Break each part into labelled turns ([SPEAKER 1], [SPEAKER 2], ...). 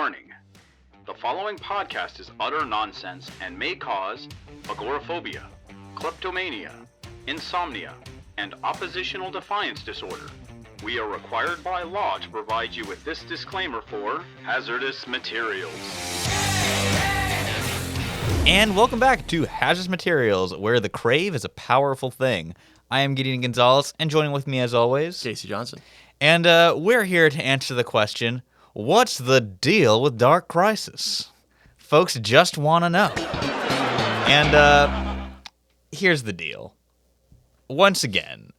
[SPEAKER 1] Warning. The following podcast is utter nonsense and may cause agoraphobia, kleptomania, insomnia, and oppositional defiance disorder. We are required by law to provide you with this disclaimer for hazardous materials.
[SPEAKER 2] And welcome back to Hazardous Materials, where the crave is a powerful thing. I am Gideon Gonzalez, and joining with me as always,
[SPEAKER 3] Casey Johnson.
[SPEAKER 2] And we're here to answer the question, what's the deal with Dark Crisis? Folks just want to know. And here's the deal. Once again,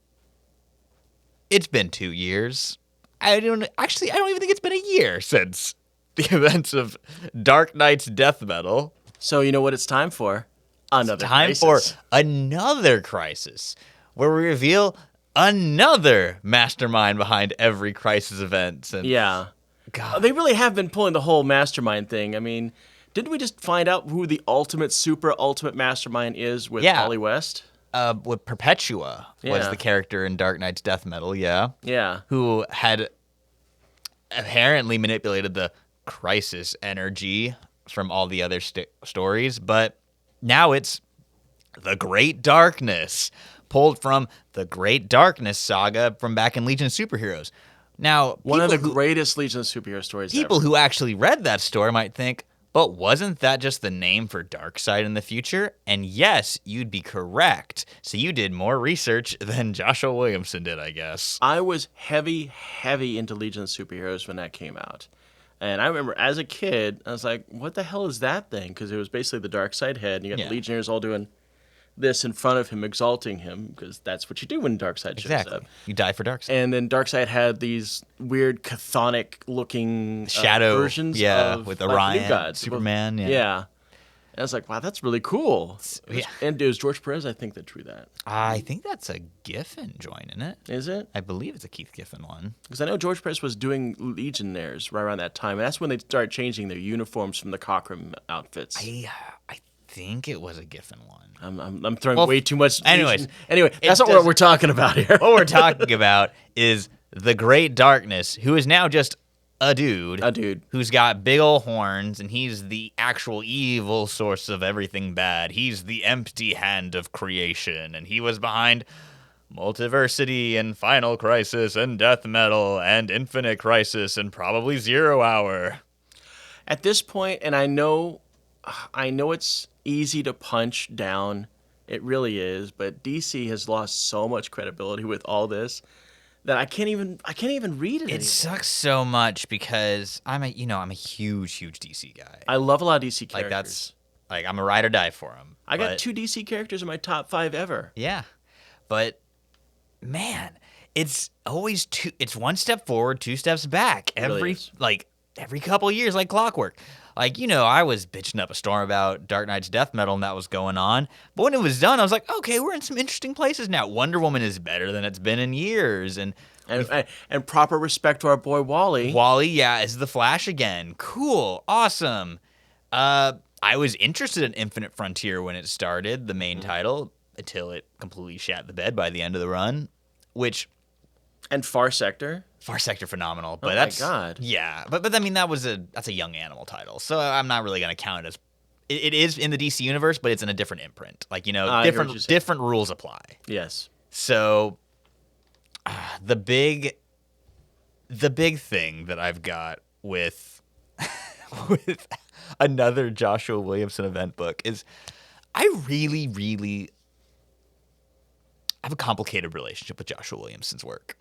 [SPEAKER 2] it's been 2 years. I don't even think it's been a year since the events of Dark Knight's death metal.
[SPEAKER 3] So you know what it's time for? Another
[SPEAKER 2] crisis.
[SPEAKER 3] crisis.
[SPEAKER 2] For another crisis, where we reveal another mastermind behind every crisis event. And
[SPEAKER 3] Yeah.
[SPEAKER 2] God.
[SPEAKER 3] They really have been pulling the whole mastermind thing. I mean, didn't we just find out who the super ultimate mastermind is with Wally West?
[SPEAKER 2] With Perpetua was
[SPEAKER 3] Yeah.
[SPEAKER 2] the character in Dark Knight's death metal, yeah.
[SPEAKER 3] Yeah.
[SPEAKER 2] Who had apparently manipulated the crisis energy from all the other stories, but now it's the Great Darkness, pulled from the Great Darkness saga from back in Legion of Superheroes. Now,
[SPEAKER 3] One of the greatest Legion of Superhero stories
[SPEAKER 2] people
[SPEAKER 3] ever.
[SPEAKER 2] who actually read that story might think, but wasn't that just the name for Darkseid in the future? And yes, you'd be correct. So you did more research than Joshua Williamson did, I guess.
[SPEAKER 3] I was heavy into Legion of Superheroes when that came out. And I remember as a kid, I was like, what the hell is that thing? Because it was basically the Darkseid head, and you got the Legionnaires all doing this in front of him, exalting him, because that's what you do when Darkseid shows up.
[SPEAKER 2] You die for Darkseid.
[SPEAKER 3] And then Darkseid had these weird chthonic-looking
[SPEAKER 2] shadow
[SPEAKER 3] versions of
[SPEAKER 2] with
[SPEAKER 3] like,
[SPEAKER 2] Orion,
[SPEAKER 3] new gods.
[SPEAKER 2] Superman.
[SPEAKER 3] Yeah. And I was like, wow, that's really cool.
[SPEAKER 2] Yeah.
[SPEAKER 3] And it was George Perez, I think, that drew that.
[SPEAKER 2] I think that's a Giffen joint, isn't it?
[SPEAKER 3] Is it?
[SPEAKER 2] I believe it's a Keith Giffen one.
[SPEAKER 3] Because I know George Perez was doing Legionnaires right around that time, and that's when they started changing their uniforms from the Cockrum outfits.
[SPEAKER 2] I think it was a Giffen one.
[SPEAKER 3] I'm throwing way too much.
[SPEAKER 2] Anyways,
[SPEAKER 3] anyway, that's not what we're talking about here.
[SPEAKER 2] What we're talking about is the Great Darkness, who is now just a dude who's got big ol' horns, and he's the actual evil source of everything bad. He's the empty hand of creation, and he was behind Multiversity and Final Crisis and Death Metal and Infinite Crisis and probably Zero Hour.
[SPEAKER 3] At this point, and I know it's easy to punch down. It really is, but DC has lost so much credibility with all this that I can't even read it anymore.
[SPEAKER 2] It sucks so much because I'm a huge DC guy.
[SPEAKER 3] I love a lot of DC characters.
[SPEAKER 2] I'm a ride or die for them.
[SPEAKER 3] I got 2 DC characters in my top 5 ever.
[SPEAKER 2] Yeah, but man, it's always it's one step forward, 2 steps back every couple years, like clockwork. I was bitching up a storm about Dark Knight's death metal and that was going on. But when it was done, I was like, okay, we're in some interesting places now. Wonder Woman is better than it's been in years. And
[SPEAKER 3] proper respect to our boy Wally.
[SPEAKER 2] Wally, is the Flash again. Cool. Awesome. I was interested in Infinite Frontier when it started, the main title, until it completely shat the bed by the end of the run,
[SPEAKER 3] And Far Sector.
[SPEAKER 2] Far Sector phenomenal, but
[SPEAKER 3] my God.
[SPEAKER 2] Yeah, but I mean that's a Young Animal title, so I'm not really gonna count it as it is in the DC universe, but it's in a different imprint. Different rules apply.
[SPEAKER 3] Yes.
[SPEAKER 2] So the big thing that I've got with another Joshua Williamson event book is I really have a complicated relationship with Joshua Williamson's work.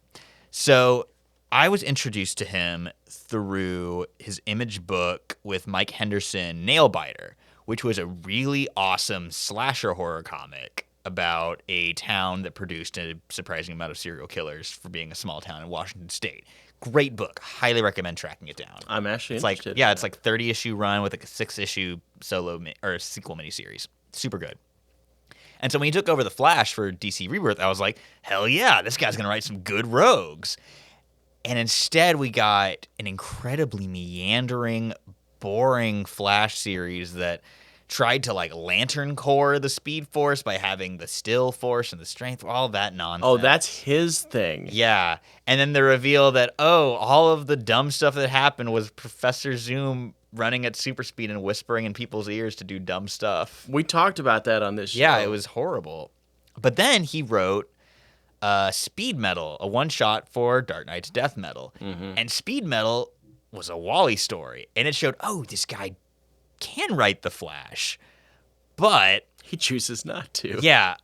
[SPEAKER 2] So I was introduced to him through his Image book with Mike Henderson, Nailbiter, which was a really awesome slasher horror comic about a town that produced a surprising amount of serial killers for being a small town in Washington State. Great book. Highly recommend tracking it down.
[SPEAKER 3] I'm actually interested.
[SPEAKER 2] It's like 30-issue run with like a 6-issue sequel miniseries. Super good. And so when he took over The Flash for DC Rebirth, I was like, hell yeah, this guy's going to write some good rogues. And instead we got an incredibly meandering, boring Flash series that tried to lantern core the Speed Force by having the Still Force and the Strength, all that nonsense.
[SPEAKER 3] Oh, that's his thing.
[SPEAKER 2] Yeah. And then the reveal that, all of the dumb stuff that happened was Professor Zoom running at super speed and whispering in people's ears to do dumb stuff.
[SPEAKER 3] We talked about that on this show.
[SPEAKER 2] Yeah, it was horrible. But then he wrote Speed Metal, a one-shot for Dark Knight's Death Metal.
[SPEAKER 3] Mm-hmm.
[SPEAKER 2] And Speed Metal was a Wally story. And it showed, this guy can write the Flash. But
[SPEAKER 3] he chooses not to.
[SPEAKER 2] Yeah,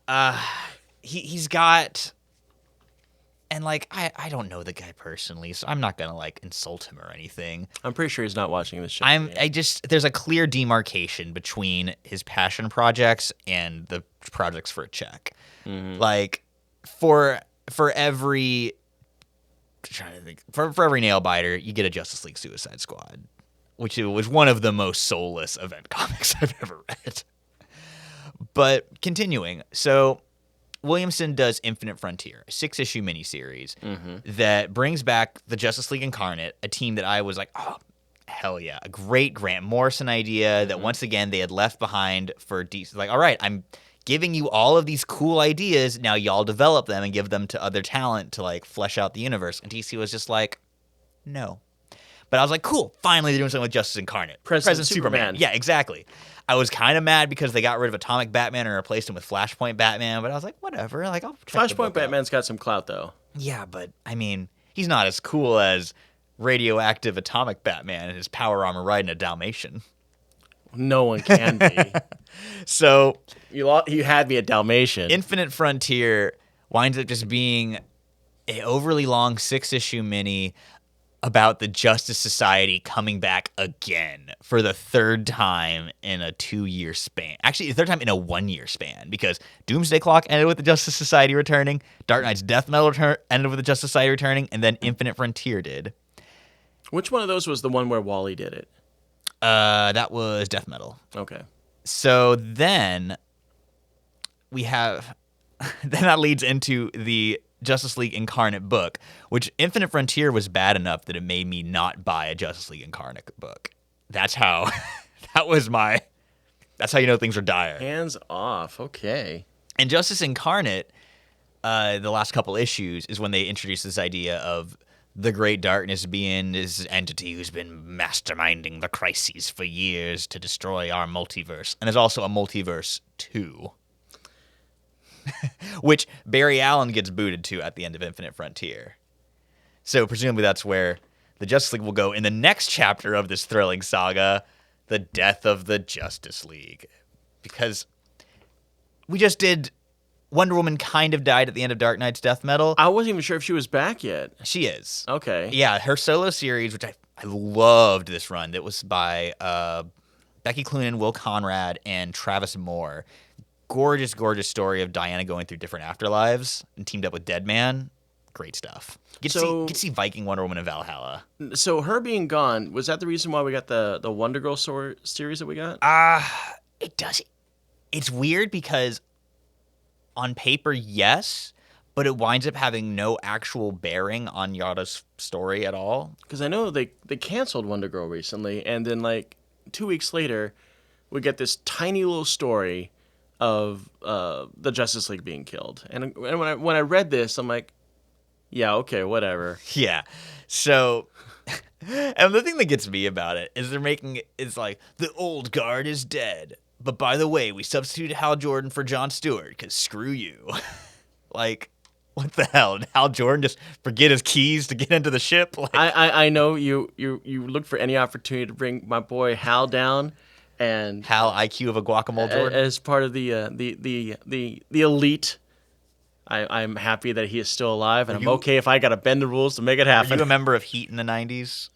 [SPEAKER 2] he's got... And, like, I don't know the guy personally, so I'm not going to, like, insult him or anything.
[SPEAKER 3] I'm pretty sure he's not watching this show.
[SPEAKER 2] There's a clear demarcation between his passion projects and the projects for a check.
[SPEAKER 3] Mm-hmm.
[SPEAKER 2] Like, for every... trying to think. For every nail biter, you get a Justice League Suicide Squad, which was one of the most soulless event comics I've ever read. But continuing, so... Williamson does Infinite Frontier, a 6-issue miniseries that brings back the Justice League Incarnate, a team that I was like, oh, hell yeah. A great Grant Morrison idea that once again they had left behind for DC. Like, all right, I'm giving you all of these cool ideas. Now y'all develop them and give them to other talent to like flesh out the universe. And DC was just like, no. But I was like, cool, finally they're doing something with Justice Incarnate.
[SPEAKER 3] President Superman.
[SPEAKER 2] Yeah, exactly. I was kind of mad because they got rid of Atomic Batman and replaced him with Flashpoint Batman, but I was like, whatever. Like, I'll check
[SPEAKER 3] Flashpoint Batman's got some clout, though.
[SPEAKER 2] Yeah, but, I mean, he's not as cool as radioactive Atomic Batman and his power armor riding a Dalmatian.
[SPEAKER 3] No one can be.
[SPEAKER 2] So...
[SPEAKER 3] You had me at Dalmatian.
[SPEAKER 2] Infinite Frontier winds up just being an overly long 6-issue mini about the Justice Society coming back again for the third time in a 2-year span. Actually, the third time in a 1-year span, because Doomsday Clock ended with the Justice Society returning, Dark Knight's Death Metal ended with the Justice Society returning, and then Infinite Frontier did.
[SPEAKER 3] Which one of those was the one where Wally did it?
[SPEAKER 2] That was Death Metal.
[SPEAKER 3] Okay.
[SPEAKER 2] So then we have... then that leads into the Justice League Incarnate book, which Infinite Frontier was bad enough that it made me not buy a Justice League Incarnate book. That's how that's how you know things are dire.
[SPEAKER 3] Hands off. Okay.
[SPEAKER 2] And Justice Incarnate, the last couple issues is when they introduced this idea of the Great Darkness being this entity who's been masterminding the Crises for years to destroy our multiverse. And there's also a Multiverse 2. Which Barry Allen gets booted to at the end of Infinite Frontier. So presumably that's where the Justice League will go in the next chapter of this thrilling saga, the death of the Justice League. Because we just did... Wonder Woman kind of died at the end of Dark Knight's Death Metal.
[SPEAKER 3] I wasn't even sure if she was back yet.
[SPEAKER 2] She is.
[SPEAKER 3] Okay.
[SPEAKER 2] Yeah, her solo series, which I loved this run, that was by Becky Cloonan, Will Conrad, and Travis Moore. Gorgeous, gorgeous story of Diana going through different afterlives and teamed up with Deadman. Great stuff. Get to see Viking Wonder Woman in Valhalla.
[SPEAKER 3] So her being gone, was that the reason why we got the Wonder Girl series that we got?
[SPEAKER 2] It does. It's weird because on paper, yes, but it winds up having no actual bearing on Yada's story at all.
[SPEAKER 3] Because I know they canceled Wonder Girl recently, and then like 2 weeks later, we get this tiny little story of the Justice League being killed. And when I read this, I'm like, yeah, okay, whatever.
[SPEAKER 2] Yeah. So, and the thing that gets me about it is it's like, the old guard is dead. But by the way, we substituted Hal Jordan for Jon Stewart, because screw you. Like, what the hell? Did Hal Jordan just forget his keys to get into the ship? Like,
[SPEAKER 3] I know you look for any opportunity to bring my boy Hal down. And
[SPEAKER 2] Hal IQ of a guacamole Jordan.
[SPEAKER 3] As part of the elite, I'm happy that he is still alive, and I'm okay if I got to bend the rules to make it happen.
[SPEAKER 2] Are you a member of Heat in the 90s?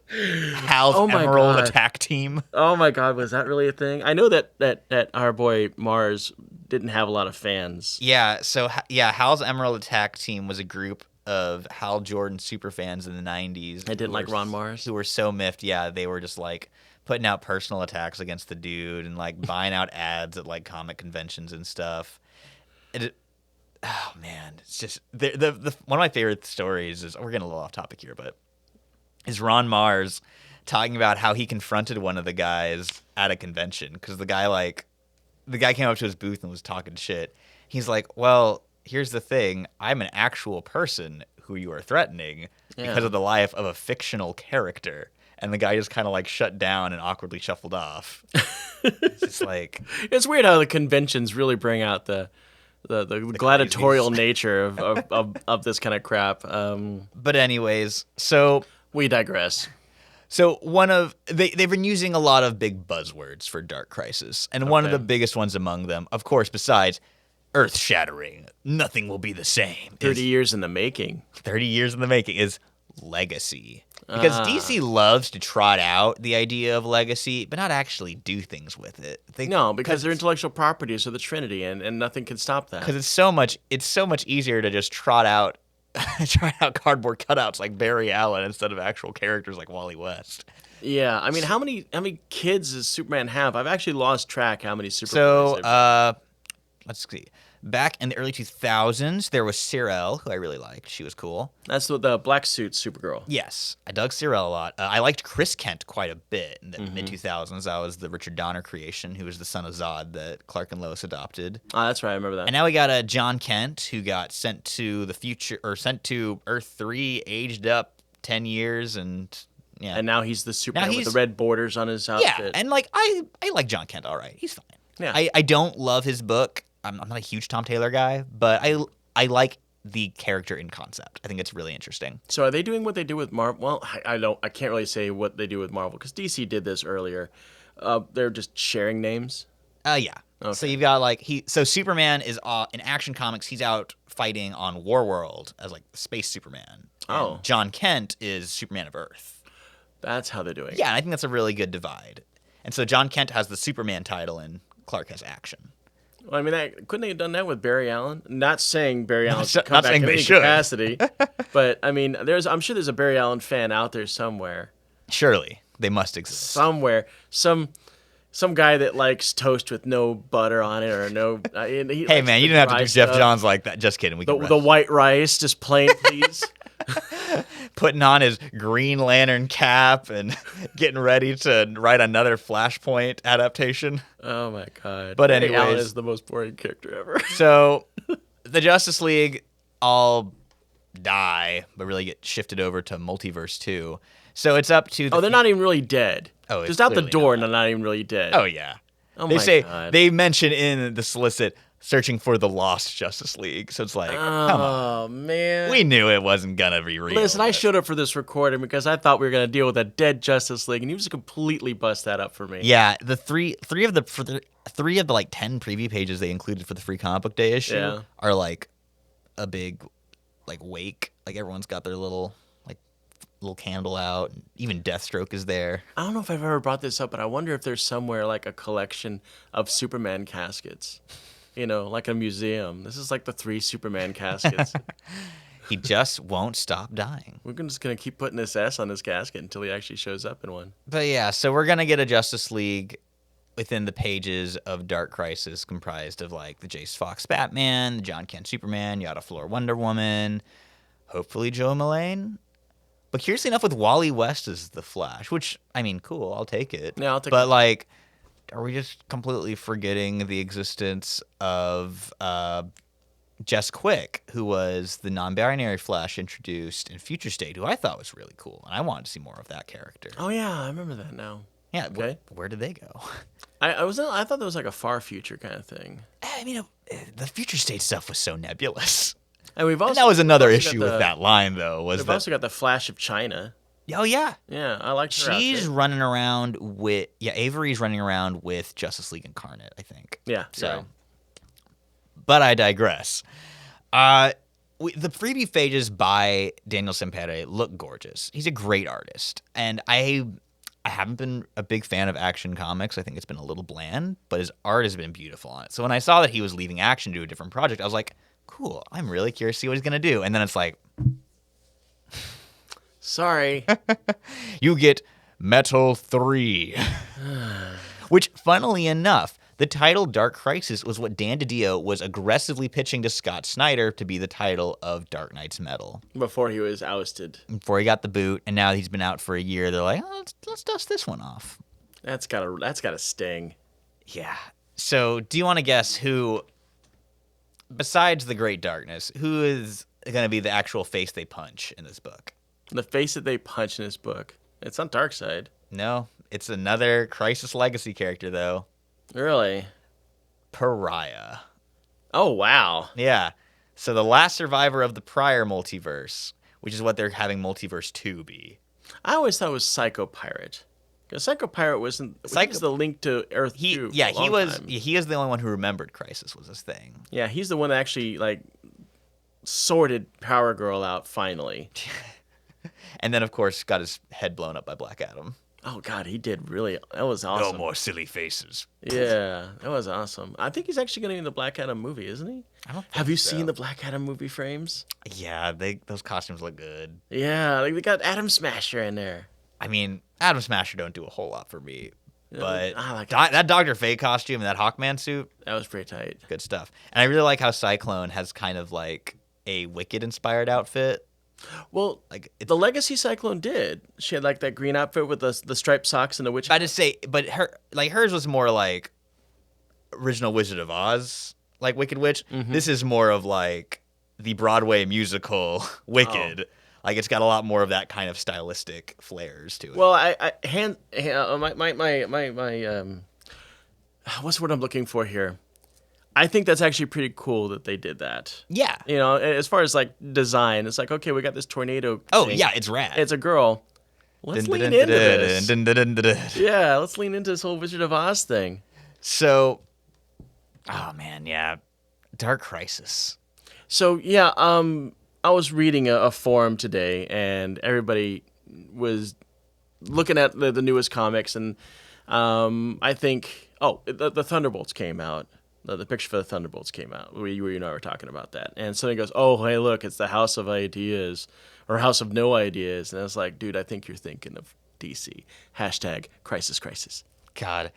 [SPEAKER 2] Hal's Emerald attack team.
[SPEAKER 3] Oh my God, was that really a thing? I know that our boy Mars didn't have a lot of fans.
[SPEAKER 2] Yeah, so Hal's Emerald attack team was a group of Hal Jordan super fans in the 90s.
[SPEAKER 3] I didn't like Ron Mars.
[SPEAKER 2] Who were so miffed. Yeah, they were just like putting out personal attacks against the dude and like buying out ads at like comic conventions and stuff. Oh man, it's just the one of my favorite stories is, we're getting a little off topic here, but is Ron Mars talking about how he confronted one of the guys at a convention, because the guy came up to his booth and was talking shit. He's like, well, here's the thing, I'm an actual person who you are threatening because of the life of a fictional character. and the guy just kind of like shut down and awkwardly shuffled off. It's just like
[SPEAKER 3] It's weird how the conventions really bring out the gladiatorial nature of this kind of crap.
[SPEAKER 2] But anyways, so
[SPEAKER 3] We digress.
[SPEAKER 2] So they've been using a lot of big buzzwords for Dark Crisis, and one of the biggest ones among them, of course, besides earth-shattering, nothing will be the same.
[SPEAKER 3] 30 years in the making.
[SPEAKER 2] 30 years in the making is legacy. Because DC loves to trot out the idea of legacy, but not actually do things with it.
[SPEAKER 3] Because their intellectual properties are the Trinity, and nothing can stop that.
[SPEAKER 2] Because it's so much easier to just trot out cardboard cutouts like Barry Allen instead of actual characters like Wally West.
[SPEAKER 3] Yeah, I mean, how many kids does Superman have? I've actually lost track how many Superman.
[SPEAKER 2] So, let's see. Back in the early 2000s, there was Cyril, who I really liked. She was cool.
[SPEAKER 3] That's the black suit Supergirl.
[SPEAKER 2] Yes, I dug Cyril a lot. I liked Chris Kent quite a bit in the mid-2000s. That was the Richard Donner creation, who was the son of Zod that Clark and Lois adopted.
[SPEAKER 3] Oh, that's right. I remember that.
[SPEAKER 2] And now we got a John Kent, who got sent to the future, or sent to Earth 3, aged up 10 years, and yeah.
[SPEAKER 3] And now he's the Superman with the red borders on his outfit.
[SPEAKER 2] Yeah, and like I like John Kent all right. He's fine.
[SPEAKER 3] Yeah.
[SPEAKER 2] I don't love his book. I'm not a huge Tom Taylor guy, but I like the character in concept. I think it's really interesting.
[SPEAKER 3] So are they doing what they do with Marvel? Well, I can't really say what they do with Marvel because DC did this earlier. They're just sharing names.
[SPEAKER 2] Yeah. Okay. So you've got so Superman is in Action Comics. He's out fighting on Warworld as like Space Superman. And John Kent is Superman of Earth.
[SPEAKER 3] That's how they're doing it.
[SPEAKER 2] Yeah, and I think that's a really good divide. And so John Kent has the Superman title, and Clark has Action.
[SPEAKER 3] Well, I mean, couldn't they have done that with Barry Allen? Not saying Barry Allen should come
[SPEAKER 2] not
[SPEAKER 3] back
[SPEAKER 2] saying
[SPEAKER 3] in
[SPEAKER 2] they
[SPEAKER 3] any
[SPEAKER 2] should.
[SPEAKER 3] capacity, but I mean, I'm sure there's a Barry Allen fan out there somewhere.
[SPEAKER 2] Surely they must exist
[SPEAKER 3] somewhere. Some guy that likes toast with no butter on it or no.
[SPEAKER 2] Hey man, you didn't have to do Jeff Johns like that. Just kidding.
[SPEAKER 3] The white rice, just plain, please.
[SPEAKER 2] Putting on his Green Lantern cap and getting ready to write another Flashpoint adaptation.
[SPEAKER 3] Oh my god!
[SPEAKER 2] But anyways,
[SPEAKER 3] Allen is the most boring character ever.
[SPEAKER 2] So, the Justice League all die, but really get shifted over to Multiverse 2. So it's up to.
[SPEAKER 3] They're not even really dead.
[SPEAKER 2] Oh, it's
[SPEAKER 3] just out the door,
[SPEAKER 2] not.
[SPEAKER 3] and they're not even really dead.
[SPEAKER 2] Oh yeah.
[SPEAKER 3] Oh
[SPEAKER 2] they
[SPEAKER 3] my
[SPEAKER 2] say
[SPEAKER 3] god.
[SPEAKER 2] They mention in the solicit searching for the lost Justice League. So it's like, come on.
[SPEAKER 3] Man.
[SPEAKER 2] We knew it wasn't gonna be real.
[SPEAKER 3] Listen, I showed up for this recording because I thought we were gonna deal with a dead Justice League, and you just completely bust that up for me.
[SPEAKER 2] Yeah, the three of the like 10 preview pages they included for the Free Comic Book Day issue are like a big like wake. Like everyone's got their little candle out. And even Deathstroke is there.
[SPEAKER 3] I don't know if I've ever brought this up, but I wonder if there's somewhere like a collection of Superman caskets. Like a museum. This is like the 3 Superman caskets.
[SPEAKER 2] He just won't stop dying.
[SPEAKER 3] We're just going to keep putting this S on this casket until he actually shows up in one.
[SPEAKER 2] But yeah, so we're going to get a Justice League within the pages of Dark Crisis comprised of like the Jace Fox Batman, the John Kent Superman, Yada Flor Wonder Woman, hopefully Joe Mullane. But curiously enough, with Wally West as the Flash, which, I mean, cool, I'll take it.
[SPEAKER 3] Yeah, I'll take it.
[SPEAKER 2] But like, are we just completely forgetting the existence of Jess Quick, who was the non-binary Flash introduced in Future State, who I thought was really cool, and I wanted to see more of that character.
[SPEAKER 3] Oh yeah, I remember that now.
[SPEAKER 2] Yeah, okay. Where did they go?
[SPEAKER 3] I thought that was like a far future kind of thing.
[SPEAKER 2] I mean, the Future State stuff was so nebulous.
[SPEAKER 3] And
[SPEAKER 2] that was another issue with that line, though. We've
[SPEAKER 3] also got the Flash of China.
[SPEAKER 2] Oh yeah,
[SPEAKER 3] yeah, I like her.
[SPEAKER 2] She's running around with Avery's running around with Justice League Incarnate, I think.
[SPEAKER 3] Yeah.
[SPEAKER 2] So,
[SPEAKER 3] right.
[SPEAKER 2] But I digress. The freebie pages by Daniel Sampere look gorgeous. He's a great artist, and I haven't been a big fan of Action Comics. I think it's been a little bland, but his art has been beautiful on it. So when I saw that he was leaving Action to do a different project, I was like, cool. I'm really curious to see what he's gonna do. And then it's like,
[SPEAKER 3] sorry.
[SPEAKER 2] You get Metal 3. Which, funnily enough, the title Dark Crisis was what Dan DiDio was aggressively pitching to Scott Snyder to be the title of Dark Knight's Metal.
[SPEAKER 3] Before he was ousted.
[SPEAKER 2] Before he got the boot, and now he's been out for a year. They're like, let's dust this one off.
[SPEAKER 3] That's gotta sting.
[SPEAKER 2] Yeah. So, do you want to guess who, besides the Great Darkness, who is going to be the actual face they punch in this book?
[SPEAKER 3] The face that they punch in this book. It's not Darkseid.
[SPEAKER 2] No, it's another Crisis Legacy character, though.
[SPEAKER 3] Really?
[SPEAKER 2] Pariah.
[SPEAKER 3] Oh, wow.
[SPEAKER 2] Yeah. So the last survivor of the prior multiverse, which is what they're having Multiverse 2 be.
[SPEAKER 3] I always thought it was Psycho Pirate. Because Psycho Pirate was the link to Earth 2
[SPEAKER 2] Yeah,
[SPEAKER 3] for a long time.
[SPEAKER 2] he is the only one who remembered Crisis was his thing.
[SPEAKER 3] Yeah, he's the one that actually, like, sorted Power Girl out finally.
[SPEAKER 2] And then, of course, got his head blown up by Black Adam.
[SPEAKER 3] Oh, God, he did really. That was awesome.
[SPEAKER 2] No more silly faces.
[SPEAKER 3] Yeah, that was awesome. I think he's actually going to be in the Black Adam movie, isn't he?
[SPEAKER 2] I don't think
[SPEAKER 3] Have you
[SPEAKER 2] so.
[SPEAKER 3] seen the Black Adam movie frames?
[SPEAKER 2] Yeah, those costumes look good.
[SPEAKER 3] Yeah, like they got Atom Smasher in there.
[SPEAKER 2] I mean, Atom Smasher don't do a whole lot for me. But
[SPEAKER 3] I like
[SPEAKER 2] that Dr. Fate costume and that Hawkman suit,
[SPEAKER 3] That was pretty tight.
[SPEAKER 2] good stuff. And I really like how Cyclone has kind of like a Wicked-inspired outfit.
[SPEAKER 3] Well,
[SPEAKER 2] Like
[SPEAKER 3] the Legacy Cyclone did. She had like that green outfit with the striped socks and the witch.
[SPEAKER 2] I just say, but hers was more like original Wizard of Oz, like Wicked Witch.
[SPEAKER 3] Mm-hmm.
[SPEAKER 2] This is more of like the Broadway musical Wicked. Like it's got a lot more of that kind of stylistic flares to it.
[SPEAKER 3] Well, what's the word I'm looking for here? I think that's actually pretty cool that they did that.
[SPEAKER 2] yeah.
[SPEAKER 3] You know, as far as like design, it's like, okay, we got this tornado.
[SPEAKER 2] Oh
[SPEAKER 3] thing.
[SPEAKER 2] yeah, it's rad.
[SPEAKER 3] It's a girl. Let's lean into this. Yeah, let's lean into this whole Wizard of Oz thing.
[SPEAKER 2] So, oh man, yeah, Dark Crisis.
[SPEAKER 3] So yeah, I was reading a forum today, and everybody was looking at the newest comics, and I think the Thunderbolts came out. The picture for the Thunderbolts came out. You and I were talking about that, and somebody goes, "Oh, hey, look, it's the House of Ideas or House of No Ideas," and I was like, "Dude, I think you're thinking of DC." #Crisis.
[SPEAKER 2] God,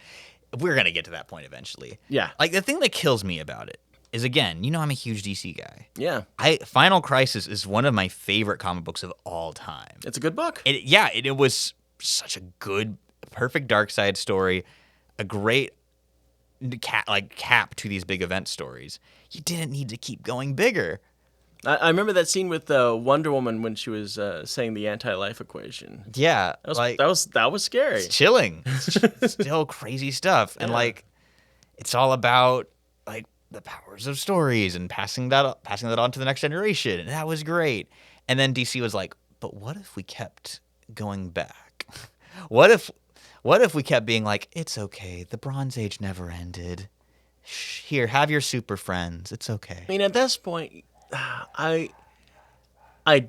[SPEAKER 2] we're gonna get to that point eventually.
[SPEAKER 3] Yeah.
[SPEAKER 2] Like the thing that kills me about it is, again, you know, I'm a huge DC guy.
[SPEAKER 3] Yeah,
[SPEAKER 2] Final Crisis is one of my favorite comic books of all time.
[SPEAKER 3] it's a good book.
[SPEAKER 2] It was such a good, perfect Darkseid story, a great cap to these big event stories. You didn't need to keep going bigger.
[SPEAKER 3] I remember that scene with Wonder Woman when she was saying the anti-life equation.
[SPEAKER 2] Yeah,
[SPEAKER 3] That was scary.
[SPEAKER 2] it's chilling. It's still crazy stuff, and
[SPEAKER 3] Yeah.
[SPEAKER 2] like, it's all about like the powers of stories and passing that on to the next generation, and that was great. And then DC was like, but what if we kept going back? What if we kept being like, it's okay, the Bronze Age never ended. Here, have your super friends. It's okay.
[SPEAKER 3] I mean, at this point, I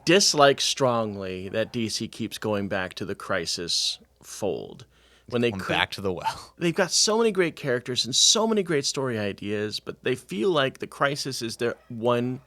[SPEAKER 3] dislike strongly that DC keeps going back to the Crisis fold. When they
[SPEAKER 2] Going back to the well.
[SPEAKER 3] they've got so many great characters and so many great story ideas, but they feel like the Crisis is their one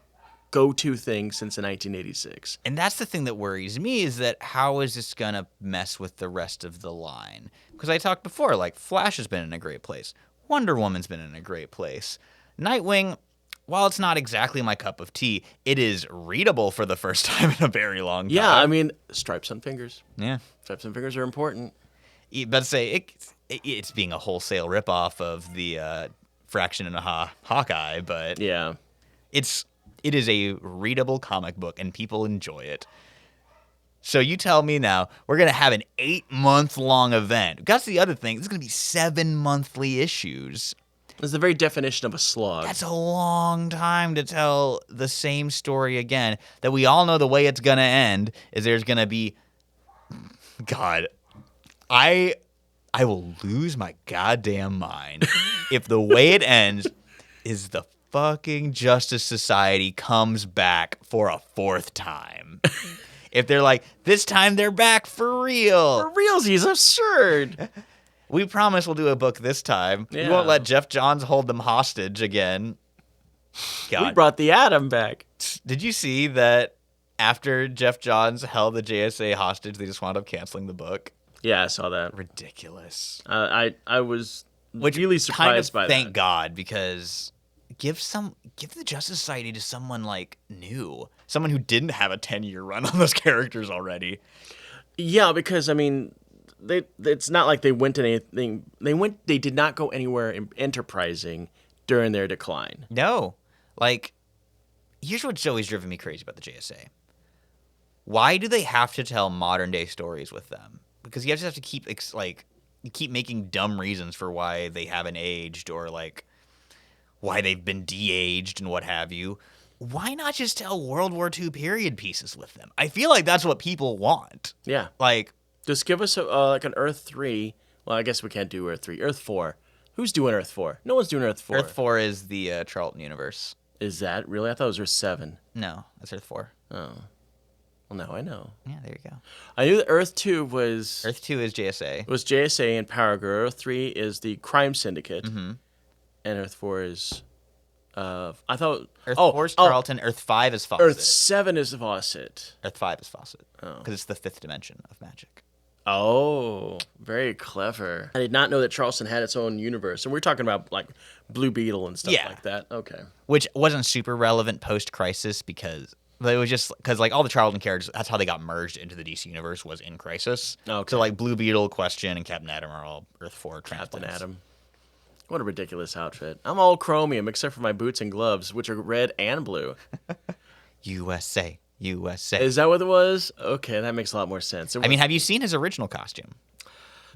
[SPEAKER 3] go-to thing since 1986.
[SPEAKER 2] And that's the thing that worries me, is that how is this going to mess with the rest of the line? Because I talked before, like, Flash has been in a great place. Wonder Woman's been in a great place. Nightwing, while it's not exactly my cup of tea, it is readable for the first time in a very long time.
[SPEAKER 3] Yeah, I mean, stripes on fingers.
[SPEAKER 2] Yeah.
[SPEAKER 3] Stripes on fingers are important.
[SPEAKER 2] But say it's being a wholesale ripoff of the Fraction and a Hawkeye, but
[SPEAKER 3] Yeah.
[SPEAKER 2] it is a readable comic book, and people enjoy it. So you tell me now, we're going to have an 8-month-long event. That's the other thing. This is going to be 7 monthly issues.
[SPEAKER 3] It's the very definition of a slog.
[SPEAKER 2] That's a long time to tell the same story again, that we all know the way it's going to end is there's going to be... God, I will lose my goddamn mind if the way it ends is the fucking Justice Society comes back for a 4th time. If they're like, this time they're back for real.
[SPEAKER 3] For realsies, absurd.
[SPEAKER 2] We promise we'll do a book this time.
[SPEAKER 3] Yeah.
[SPEAKER 2] We won't let Jeff Johns hold them hostage again. God.
[SPEAKER 3] We brought the Atom back.
[SPEAKER 2] Did you see that after Jeff Johns held the JSA hostage, they just wound up canceling the book?
[SPEAKER 3] Yeah, I saw that.
[SPEAKER 2] Ridiculous.
[SPEAKER 3] I was really surprised by that.
[SPEAKER 2] Thank God, because give the Justice Society to someone like new, someone who didn't have a 10-year run on those characters already.
[SPEAKER 3] Yeah, because I mean, it's not like they went to anything. They did not go anywhere enterprising during their decline.
[SPEAKER 2] No, like, here's what's always driven me crazy about the JSA. Why do they have to tell modern day stories with them? because you just have to keep you keep making dumb reasons for why they haven't aged or like why they've been de-aged and what have you. Why not just tell World War II period pieces with them? I feel like that's what people want.
[SPEAKER 3] Yeah.
[SPEAKER 2] Like,
[SPEAKER 3] just give us like an Earth 3. Well, I guess we can't do Earth 3. Earth 4. Who's doing Earth 4? No one's doing Earth 4.
[SPEAKER 2] Earth 4 is the Charlton universe.
[SPEAKER 3] Is that really? I thought it was Earth 7.
[SPEAKER 2] No, that's Earth 4.
[SPEAKER 3] Oh. Well, now I know.
[SPEAKER 2] Yeah, there you go.
[SPEAKER 3] I knew that Earth 2 was...
[SPEAKER 2] Earth 2 is JSA.
[SPEAKER 3] Was JSA and Power Girl. Earth 3 is the Crime Syndicate.
[SPEAKER 2] Mm-hmm.
[SPEAKER 3] And Earth 4 is... I thought...
[SPEAKER 2] Earth 4 is Charlton. Earth 5 is Fawcett.
[SPEAKER 3] Earth 7 is Fawcett.
[SPEAKER 2] Earth 5 is Fawcett.
[SPEAKER 3] Oh.
[SPEAKER 2] Because it's the fifth dimension of magic.
[SPEAKER 3] Oh, very clever. I did not know that Charleston had its own universe. And we're talking about, like, Blue Beetle and stuff like that. Okay.
[SPEAKER 2] Which wasn't super relevant post-Crisis because... It was just because, like, all the Charlton characters, that's how they got merged into the DC universe was in Crisis.
[SPEAKER 3] Okay.
[SPEAKER 2] So, like, Blue Beetle, Question, and Captain Atom are all Earth 4 transplants.
[SPEAKER 3] Captain Atom. What a ridiculous outfit. I'm all chromium except for my boots and gloves, which are red and blue.
[SPEAKER 2] USA.
[SPEAKER 3] Is that what it was? Okay, that makes a lot more sense.
[SPEAKER 2] I mean, have you seen his original costume?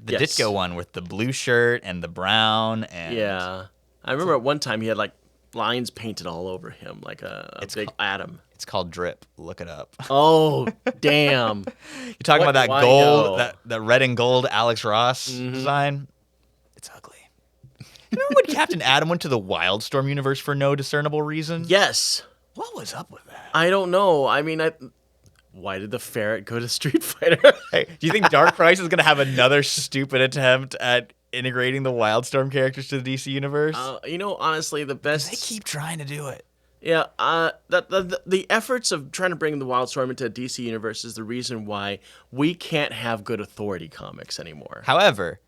[SPEAKER 2] The
[SPEAKER 3] Yes.
[SPEAKER 2] disco one with the blue shirt and the brown and...
[SPEAKER 3] Yeah. I remember at one time he had, like, lines painted all over him, like a big atom.
[SPEAKER 2] It's called Drip. Look it up.
[SPEAKER 3] Oh, damn.
[SPEAKER 2] You're talking
[SPEAKER 3] What
[SPEAKER 2] about that
[SPEAKER 3] do I
[SPEAKER 2] gold,
[SPEAKER 3] know?
[SPEAKER 2] that red and gold Alex Ross design? It's ugly. Remember when Captain Atom went to the Wildstorm universe for no discernible reason?
[SPEAKER 3] Yes.
[SPEAKER 2] What was up with that?
[SPEAKER 3] I don't know. I mean, why did the ferret go to Street Fighter?
[SPEAKER 2] Hey, do you think Dark Crisis is going to have another stupid attempt at integrating the Wildstorm characters to the DC universe?
[SPEAKER 3] Honestly, the best...
[SPEAKER 2] They keep trying to do it.
[SPEAKER 3] Yeah, the efforts of trying to bring the Wildstorm into a DC universe is the reason why we can't have good Authority comics anymore.
[SPEAKER 2] However,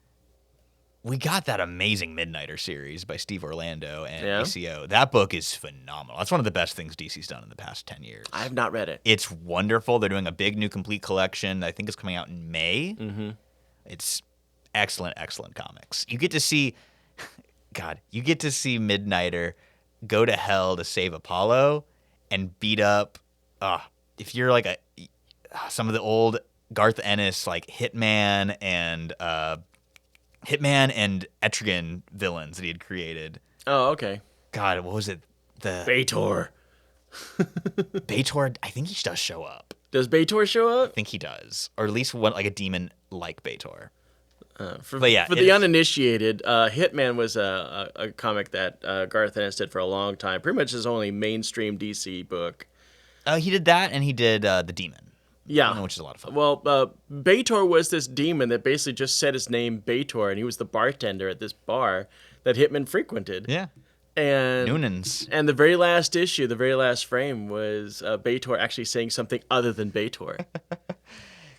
[SPEAKER 2] we got that amazing Midnighter series by Steve Orlando and ACO. That book is phenomenal. That's one of the best things DC's done in the past 10 years.
[SPEAKER 3] I have not read it.
[SPEAKER 2] It's wonderful. They're doing a big new complete collection. I think it's coming out in May. Mm-hmm. It's excellent, excellent comics. You get to see, Midnighter go to hell to save Apollo and beat up, if you're like some of the old Garth Ennis, like Hitman and Etrigan villains that he had created.
[SPEAKER 3] Oh, okay.
[SPEAKER 2] God, what was it?
[SPEAKER 3] Baitor.
[SPEAKER 2] Baitor, I think he does show up.
[SPEAKER 3] Does Baitor show
[SPEAKER 2] I
[SPEAKER 3] up?
[SPEAKER 2] think he does. Or at least one, like a demon like Baitor.
[SPEAKER 3] For the uninitiated, Hitman was a comic that Garth Ennis did for a long time. Pretty much his only mainstream DC book.
[SPEAKER 2] He did that, and he did The Demon.
[SPEAKER 3] Yeah.
[SPEAKER 2] Which is a lot of fun.
[SPEAKER 3] Well, Baitor was this demon that basically just said his name Baitor, and he was the bartender at this bar that Hitman frequented.
[SPEAKER 2] Yeah.
[SPEAKER 3] And
[SPEAKER 2] Noonan's.
[SPEAKER 3] And the very last issue, the very last frame was Baitor actually saying something other than Baitor.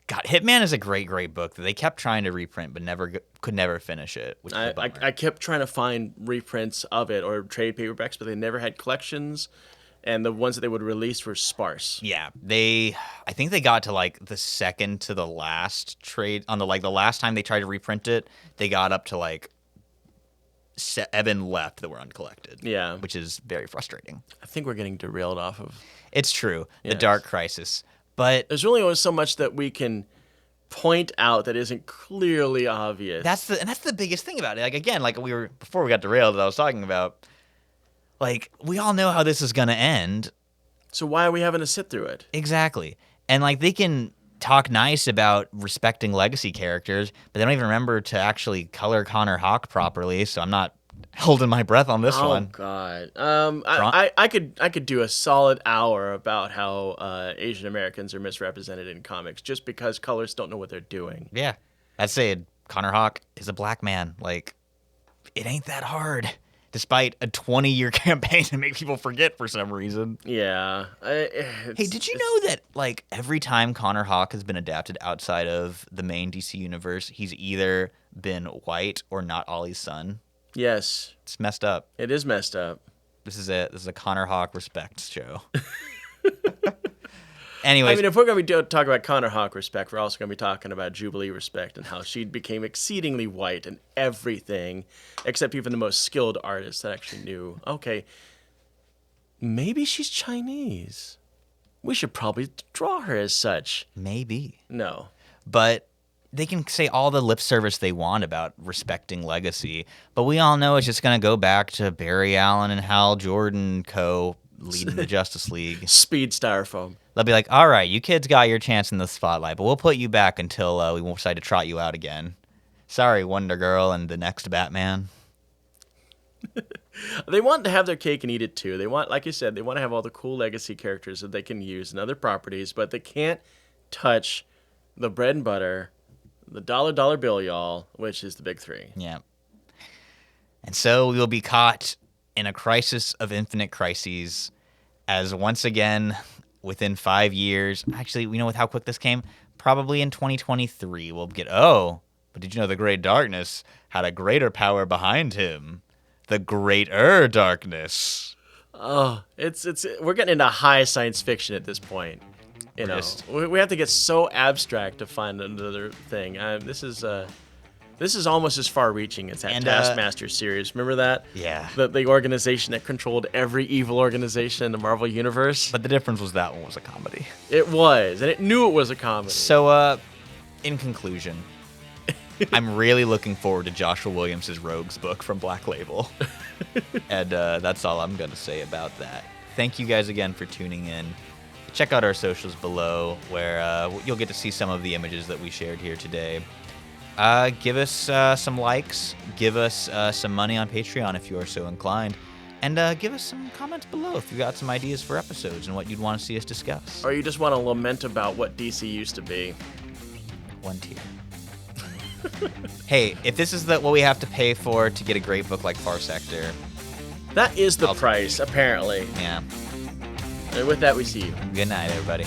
[SPEAKER 2] God, Hitman is a great, great book that they kept trying to reprint, but could never finish it. Which is a bummer.
[SPEAKER 3] I kept trying to find reprints of it or trade paperbacks, but they never had collections, and the ones that they would release were sparse.
[SPEAKER 2] Yeah, I think they got to like the second to the last trade on the last time they tried to reprint it, they got up to like 7 left that were uncollected.
[SPEAKER 3] Yeah,
[SPEAKER 2] which is very frustrating.
[SPEAKER 3] I think we're getting derailed off of.
[SPEAKER 2] It's true,
[SPEAKER 3] Yes.
[SPEAKER 2] The Dark Crisis. But
[SPEAKER 3] there's really only so much that we can point out that isn't clearly obvious.
[SPEAKER 2] That's the biggest thing about it. Like again, before we got derailed, that I was talking about. Like we all know how this is gonna end.
[SPEAKER 3] So why are we having to sit through it?
[SPEAKER 2] Exactly. And like they can talk nice about respecting legacy characters, but they don't even remember to actually color Connor Hawke properly. So I'm not holding my breath on this one.
[SPEAKER 3] Oh God. I could do a solid hour about how Asian Americans are misrepresented in comics just because colors don't know what they're doing.
[SPEAKER 2] Yeah. I'd say Connor Hawke is a black man. Like, it ain't that hard, despite a 20-year campaign to make people forget for some reason.
[SPEAKER 3] Yeah.
[SPEAKER 2] Hey, did you know that like every time Connor Hawke has been adapted outside of the main DC universe, he's either been white or not Ollie's son?
[SPEAKER 3] Yes.
[SPEAKER 2] It's messed up.
[SPEAKER 3] It is messed up.
[SPEAKER 2] This is a Connor Hawke respect show. Anyways,
[SPEAKER 3] I mean, if we're going to be talking about Connor Hawke respect, we're also going to be talking about Jubilee respect and how she became exceedingly white in everything, except even the most skilled artists that actually knew, okay, maybe she's Chinese. We should probably draw her as such.
[SPEAKER 2] maybe.
[SPEAKER 3] No.
[SPEAKER 2] But they can say all the lip service they want about respecting legacy, but we all know it's just going to go back to Barry Allen and Hal Jordan co. leading the Justice League.
[SPEAKER 3] Speed styrofoam.
[SPEAKER 2] They'll be like, all right, you kids got your chance in the spotlight, but we'll put you back until we won't decide to trot you out again. Sorry, Wonder Girl and the next Batman.
[SPEAKER 3] They want to have their cake and eat it too. They want, like you said, they want to have all the cool legacy characters that they can use in other properties, but they can't touch the bread and butter, the dollar bill, y'all, which is the big three.
[SPEAKER 2] Yeah. And so we will be caught in a crisis of infinite crises as once again, within 5 years, actually, you know with how quick this came? Probably in 2023, we'll get, but did you know the Great Darkness had a greater power behind him? The Greater Darkness.
[SPEAKER 3] Oh, we're getting into high science fiction at this point. You know, we have to get so abstract to find another thing. This is almost as far-reaching as that Taskmaster series. Remember that?
[SPEAKER 2] Yeah.
[SPEAKER 3] The organization that controlled every evil organization in the Marvel Universe.
[SPEAKER 2] But the difference was that one was a comedy.
[SPEAKER 3] It was, and it knew it was a comedy.
[SPEAKER 2] So, in conclusion, I'm really looking forward to Joshua Williams' Rogues book from Black Label. And that's all I'm going to say about that. Thank you guys again for tuning in. Check out our socials below where you'll get to see some of the images that we shared here today. Give us some likes. Give us some money on Patreon if you are so inclined. And give us some comments below if you got some ideas for episodes and what you'd want to see us discuss.
[SPEAKER 3] Or you just want to lament about what DC used to be.
[SPEAKER 2] One tier. Hey, if this is what we have to pay for to get a great book like Far Sector.
[SPEAKER 3] That is the price, apparently.
[SPEAKER 2] Yeah.
[SPEAKER 3] And with that, we see you.
[SPEAKER 2] Good night, everybody.